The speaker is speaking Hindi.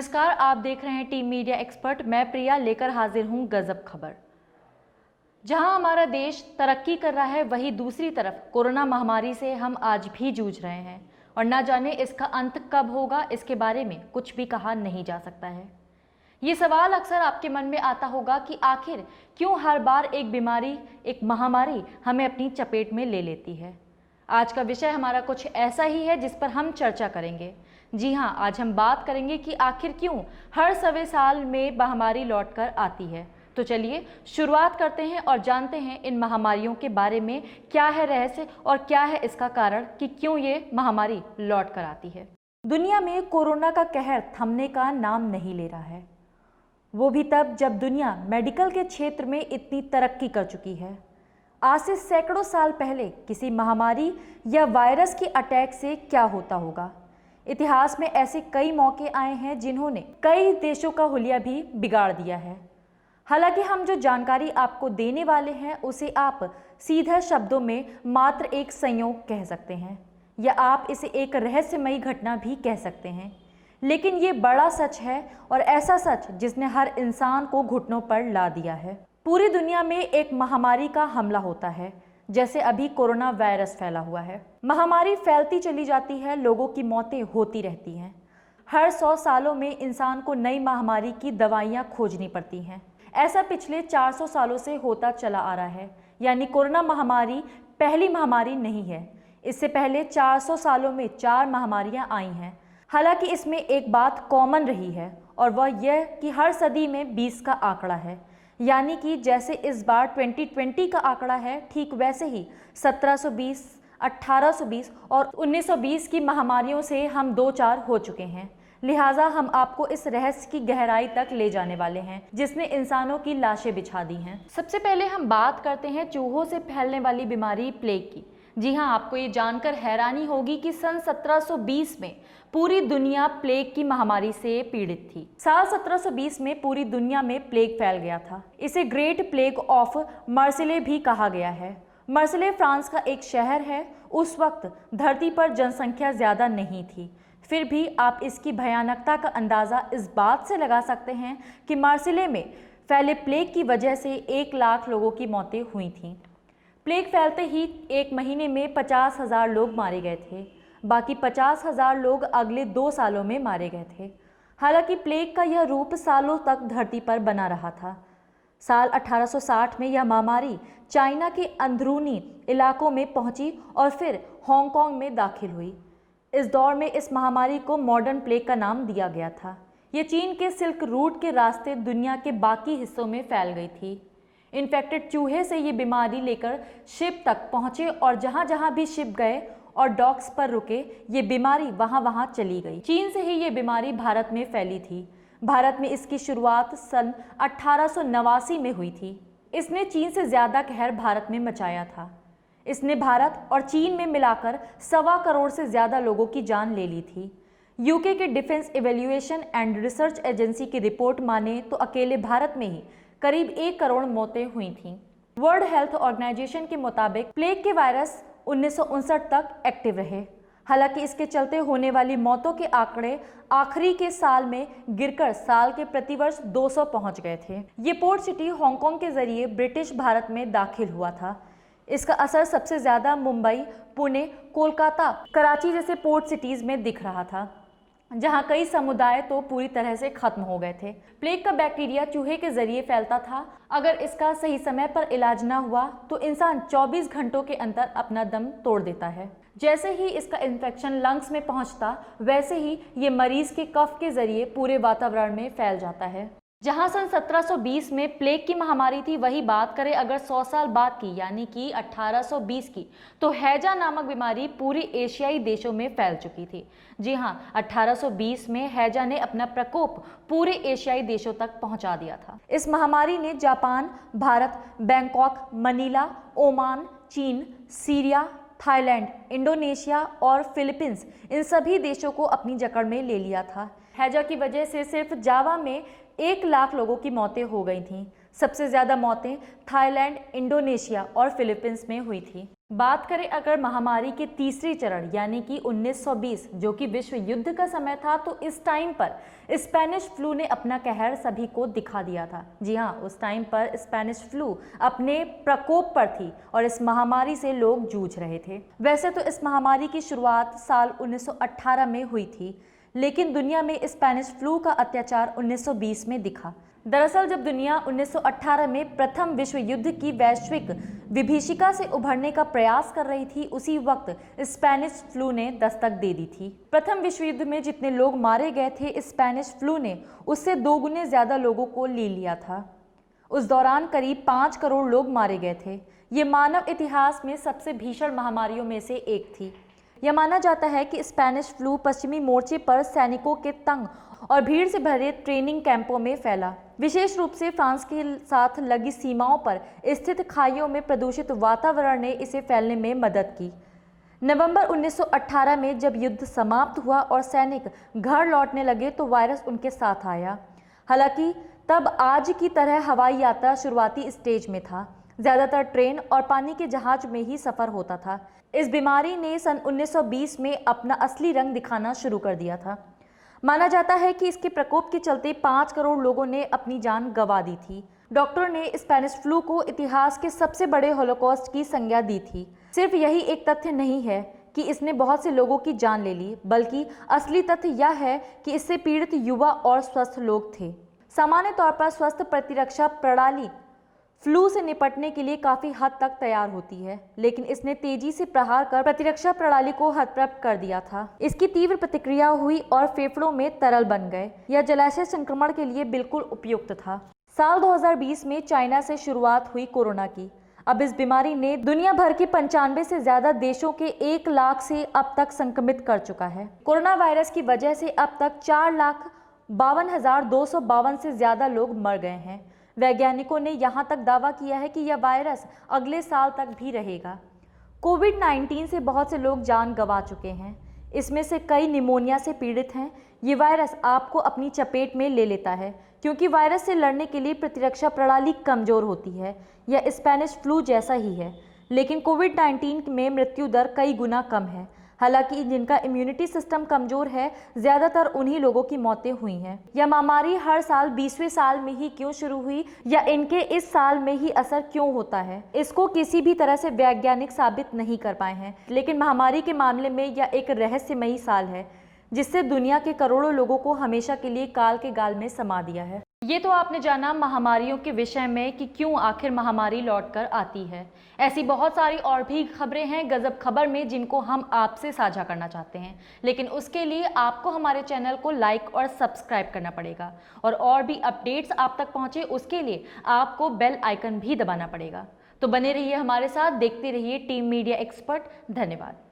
नमस्कार, आप देख रहे हैं टीम मीडिया एक्सपर्ट। मैं प्रिया लेकर हाजिर हूं गजब खबर। जहां हमारा देश तरक्की कर रहा है, वहीं दूसरी तरफ कोरोना महामारी से हम आज भी जूझ रहे हैं और ना जाने इसका अंत कब होगा, इसके बारे में कुछ भी कहा नहीं जा सकता है। ये सवाल अक्सर आपके मन में आता होगा कि आखिर क्यों हर बार एक बीमारी, एक महामारी हमें अपनी चपेट में ले लेती है। आज का विषय हमारा कुछ ऐसा ही है जिस पर हम चर्चा करेंगे। जी हाँ, आज हम बात करेंगे कि आखिर क्यों हर सवे साल में महामारी लौटकर आती है। तो चलिए शुरुआत करते हैं और जानते हैं इन महामारियों के बारे में क्या है रहस्य और क्या है इसका कारण कि क्यों ये महामारी लौट कर आती है। दुनिया में कोरोना का कहर थमने का नाम नहीं ले रहा है, वो भी तब जब दुनिया मेडिकल के क्षेत्र में इतनी तरक्की कर चुकी है। आज से सैकड़ों साल पहले किसी महामारी या वायरस की अटैक से क्या होता होगा। इतिहास में ऐसे कई मौके आए हैं जिन्होंने कई देशों का हुलिया भी बिगाड़ दिया है। हालांकि हम जो जानकारी आपको देने वाले हैं उसे आप सीधे शब्दों में मात्र एक संयोग कह सकते हैं या आप इसे एक रहस्यमयी घटना भी कह सकते हैं, लेकिन ये बड़ा सच है और ऐसा सच जिसने हर इंसान को घुटनों पर ला दिया है। पूरी दुनिया में एक महामारी का हमला होता है, जैसे अभी कोरोना वायरस फैला हुआ है। महामारी फैलती चली जाती है, लोगों की मौतें होती रहती हैं। हर 100 सालों में इंसान को नई महामारी की दवाइयाँ खोजनी पड़ती हैं। ऐसा पिछले 400 सालों से होता चला आ रहा है, यानी कोरोना महामारी पहली महामारी नहीं है। इससे पहले 400 सालों में 4 महामारियाँ आई हैं। हालांकि इसमें एक बात कॉमन रही है और वह यह कि हर सदी में 20 का आंकड़ा है, यानी कि जैसे इस बार 2020 का आंकड़ा है, ठीक वैसे ही 1720, 1820 और 1920 की महामारियों से हम 2-4 हो चुके हैं। लिहाजा हम आपको इस रहस्य की गहराई तक ले जाने वाले हैं जिसने इंसानों की लाशें बिछा दी हैं। सबसे पहले हम बात करते हैं चूहों से फैलने वाली बीमारी प्लेग की। जी हाँ, आपको ये जानकर हैरानी होगी कि सन 1720 में पूरी दुनिया प्लेग की महामारी से पीड़ित थी। साल 1720 में पूरी दुनिया में प्लेग फैल गया था। इसे ग्रेट प्लेग ऑफ मार्सेले भी कहा गया है। मार्सेले फ्रांस का एक शहर है। उस वक्त धरती पर जनसंख्या ज्यादा नहीं थी, फिर भी आप इसकी भयानकता का अंदाजा इस बात से लगा सकते हैं कि मार्सेले में फैले प्लेग की वजह से 1 लाख लोगों की मौतें हुई थीं। प्लेग फैलते ही 1 महीने में 50,000 लोग मारे गए थे। बाकी 50,000 लोग अगले 2 सालों में मारे गए थे। हालांकि प्लेग का यह रूप सालों तक धरती पर बना रहा था। साल 1860 में यह महामारी चाइना के अंदरूनी इलाकों में पहुंची और फिर हांगकांग में दाखिल हुई। इस दौर में इस महामारी को मॉडर्न प्लेग का नाम दिया गया था। ये चीन के सिल्क रूट के रास्ते दुनिया के बाकी हिस्सों में फैल गई थी। इन्फेक्टेड चूहे से ये बीमारी लेकर शिप तक पहुंचे और जहां जहां भी शिप गए और डॉक्स पर रुके, ये बीमारी वहां वहां चली गई। चीन से ही ये बीमारी भारत में फैली थी। भारत में इसकी शुरुआत सन 1889 में हुई थी। इसने चीन से ज्यादा कहर भारत में मचाया था। इसने भारत और चीन में मिलाकर 1.25 करोड़ से ज्यादा लोगों की जान ले ली थी। यूके के defence evaluation and research agency की रिपोर्ट माने तो अकेले भारत में ही करीब 1 करोड़ मौतें हुई थीं। वर्ल्ड हेल्थ ऑर्गेनाइजेशन के मुताबिक प्लेग के वायरस 1959 तक एक्टिव रहे। हालांकि इसके चलते होने वाली मौतों के आंकड़े आखिरी के साल में गिरकर साल के प्रतिवर्ष 200 पहुंच गए थे। ये पोर्ट सिटी हांगकांग के जरिए ब्रिटिश भारत में दाखिल हुआ था। इसका असर सबसे ज्यादा मुंबई, पुणे, कोलकाता, कराची जैसे पोर्ट सिटीज में दिख रहा था, जहां कई समुदाय तो पूरी तरह से खत्म हो गए थे। प्लेग का बैक्टीरिया चूहे के जरिए फैलता था। अगर इसका सही समय पर इलाज ना हुआ तो इंसान 24 घंटों के अंदर अपना दम तोड़ देता है। जैसे ही इसका इन्फेक्शन लंग्स में पहुंचता, वैसे ही ये मरीज के कफ के जरिए पूरे वातावरण में फैल जाता है। जहां सन 1720 में प्लेग की महामारी थी, वही बात करें अगर 100 साल बाद की, यानी कि 1820 की, तो हैजा नामक बीमारी पूरी एशियाई देशों में फैल चुकी थी। जी हां, 1820 में हैजा ने अपना प्रकोप पूरे एशियाई देशों तक पहुंचा दिया था। इस महामारी ने Japan, Bharat, Bangkok, Manila, Oman, चीन, सीरिया, थाईलैंड, इंडोनेशिया और फिलीपींस, इन सभी देशों को अपनी जकड़ में ले लिया था। हैजा की वजह से सिर्फ जावा में 1 लाख लोगों की मौतें हो गई थीं। सबसे ज़्यादा मौतें थाईलैंड, इंडोनेशिया और फिलीपींस में हुई थी। बात करें अगर महामारी के तीसरी चरण यानी कि 1920 जो कि विश्व युद्ध का समय था, तो इस टाइम पर स्पेनिश फ्लू ने अपना कहर सभी को दिखा दिया था। जी हाँ, उस टाइम पर स्पेनिश फ्लू अपने प्रकोप पर थी और इस महामारी से लोग जूझ रहे थे। वैसे तो इस महामारी की शुरुआत साल 1918 में हुई थी, लेकिन दुनिया में स्पेनिश फ्लू का अत्याचार 1920 में दिखा। दरअसल जब दुनिया 1918 में प्रथम विश्व युद्ध की वैश्विक विभीषिका से उभरने का प्रयास कर रही थी, उसी वक्त स्पेनिश फ्लू ने दस्तक दे दी थी। प्रथम विश्व युद्ध में जितने लोग मारे गए थे, स्पेनिश फ्लू ने उससे 2 गुने ज्यादा लोगों को ले लिया था। उस दौरान करीब 5 करोड़ लोग मारे गए थे। ये मानव इतिहास में सबसे भीषण महामारियों में से एक थी। यह माना जाता है कि स्पेनिश फ्लू पश्चिमी मोर्चे पर सैनिकों के तंग और भीड़ से भरे ट्रेनिंग कैंपों में फैला। विशेष रूप से फ्रांस के साथ लगी सीमाओं पर स्थित खाइयों में प्रदूषित वातावरण ने इसे फैलने में मदद की। नवंबर 1918 में जब युद्ध समाप्त हुआ और सैनिक घर लौटने लगे तो वायरस उनके साथ आया। हालांकि तब आज की तरह हवाई यात्रा शुरुआती स्टेज में था। ज़्यादातर ट्रेन और पानी के जहाज में ही सफ़र होता था। इस बीमारी ने सन 1920 में अपना असली रंग दिखाना शुरू कर दिया था। माना जाता है कि इसके प्रकोप के चलते 5 करोड़ लोगों ने अपनी जान गंवा दी थी। डॉक्टरों ने स्पेनिश फ्लू को इतिहास के सबसे बड़े होलोकॉस्ट की संज्ञा दी थी। सिर्फ यही एक तथ्य नहीं है कि इसने बहुत से लोगों की जान ले ली, बल्कि असली तथ्य यह है कि इससे पीड़ित युवा और स्वस्थ लोग थे। सामान्य तौर पर स्वस्थ प्रतिरक्षा प्रणाली फ्लू से निपटने के लिए काफ़ी हद तक तैयार होती है, लेकिन इसने तेजी से प्रहार कर प्रतिरक्षा प्रणाली को हतप्रभ कर दिया था। इसकी तीव्र प्रतिक्रिया हुई और फेफड़ों में तरल बन गए। यह जलाशय संक्रमण के लिए बिल्कुल उपयुक्त था। साल 2020 में चाइना से शुरुआत हुई कोरोना की। अब इस बीमारी ने दुनिया भर के 95 से ज्यादा देशों के 1 लाख से अब तक संक्रमित कर चुका है। कोरोना वायरस की वजह से अब तक 4,52,252 से ज्यादा लोग मर गए हैं। वैज्ञानिकों ने यहां तक दावा किया है कि यह वायरस अगले साल तक भी रहेगा। कोविड-19 से बहुत से लोग जान गंवा चुके हैं। इसमें से कई निमोनिया से पीड़ित हैं। ये वायरस आपको अपनी चपेट में ले लेता है, क्योंकि वायरस से लड़ने के लिए प्रतिरक्षा प्रणाली कमजोर होती है। यह स्पेनिश फ्लू जैसा ही है, लेकिन कोविड-19 में मृत्यु दर कई गुना कम है। हालांकि जिनका इम्यूनिटी सिस्टम कमजोर है, ज़्यादातर उन्हीं लोगों की मौतें हुई हैं। यह महामारी हर साल 20वें साल में ही क्यों शुरू हुई या इनके इस साल में ही असर क्यों होता है, इसको किसी भी तरह से वैज्ञानिक साबित नहीं कर पाए हैं। लेकिन महामारी के मामले में यह एक रहस्यमयी साल है, जिससे दुनिया के करोड़ों लोगों को हमेशा के लिए काल के गाल में समा दिया है। ये तो आपने जाना महामारियों के विषय में कि क्यों आखिर महामारी लौटकर आती है। ऐसी बहुत सारी और भी खबरें हैं गजब खबर में, जिनको हम आपसे साझा करना चाहते हैं, लेकिन उसके लिए आपको हमारे चैनल को लाइक और सब्सक्राइब करना पड़ेगा, और भी अपडेट्स आप तक पहुंचे उसके लिए आपको बेल आइकन भी दबाना पड़ेगा। तो बने रहिए हमारे साथ, देखते रहिए टीम मीडिया एक्सपर्ट। धन्यवाद।